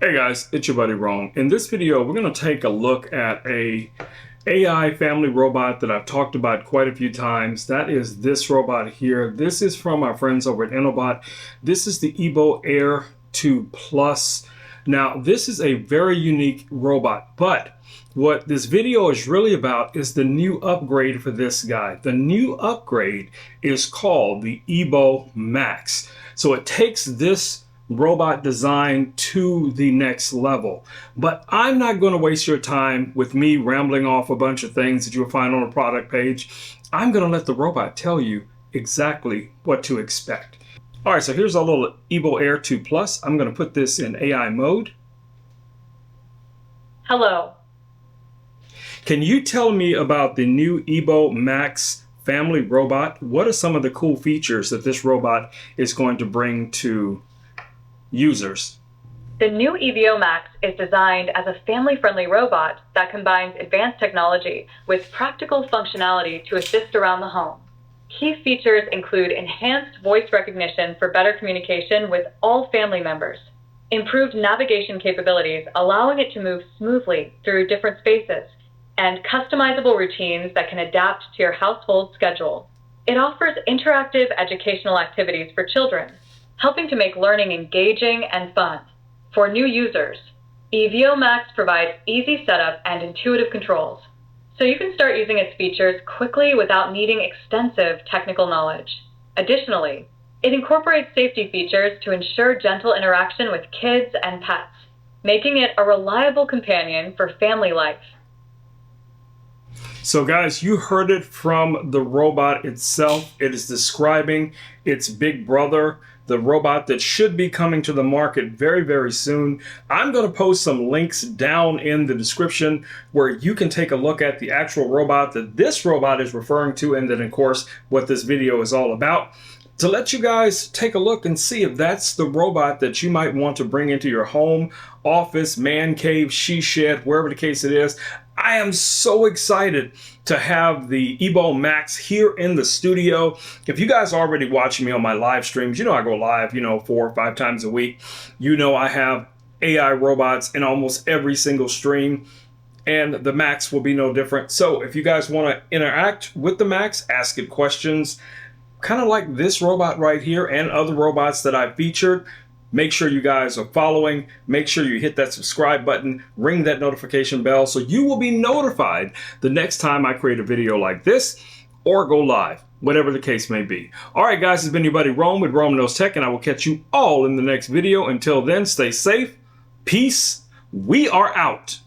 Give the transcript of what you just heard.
Hey guys, it's your buddy Rome. In this video, we're going to take a look at a AI family robot that I've talked about quite a few times. That is this robot here. This is from our friends over at Enabot. This is the EBO Air 2 Plus. Now, this is a very unique robot, but what this video is really about is the new upgrade for this guy. The new upgrade is called the EBO Max. So it takes this robot design to the next level. But I'm not going to waste your time with me rambling off a bunch of things that you'll find on a product page. I'm going to let the robot tell you exactly what to expect. All right, so here's our little EBO Air 2 Plus. I'm going to put this in AI mode. Hello. Can you tell me about the new EBO Max family robot? What are some of the cool features that this robot is going to bring to users? The new EBO Max is designed as a family-friendly robot that combines advanced technology with practical functionality to assist around the home. Key features include enhanced voice recognition for better communication with all family members, improved navigation capabilities allowing it to move smoothly through different spaces, and customizable routines that can adapt to your household schedule. It offers interactive educational activities for children, helping to make learning engaging and fun. For new users, EBO Max provides easy setup and intuitive controls, so you can start using its features quickly without needing extensive technical knowledge. Additionally, it incorporates safety features to ensure gentle interaction with kids and pets, making it a reliable companion for family life. So guys, you heard it from the robot itself. It is describing its big brother, the robot that should be coming to the market very, very soon. I'm going to post some links down in the description where you can take a look at the actual robot that this robot is referring to, and then of course what this video is all about, to let you guys take a look and see if that's the robot that you might want to bring into your home, office, man cave, she shed, wherever the case it is. I am so excited to have the EBO Max here in the studio. If you guys are already watching me on my live streams, you know I go live, 4 or 5 times a week. You know I have AI robots in almost every single stream, and the Max will be no different. So if you guys want to interact with the Max, ask it questions, kind of like this robot right here and other robots that I've featured, make sure you guys are following. Make sure you hit that subscribe button, ring that notification bell so you will be notified the next time I create a video like this or go live, whatever the case may be. All right, guys, it's been your buddy Rome with Rome Knows Tech, and I will catch you all in the next video. Until then, stay safe, peace, we are out.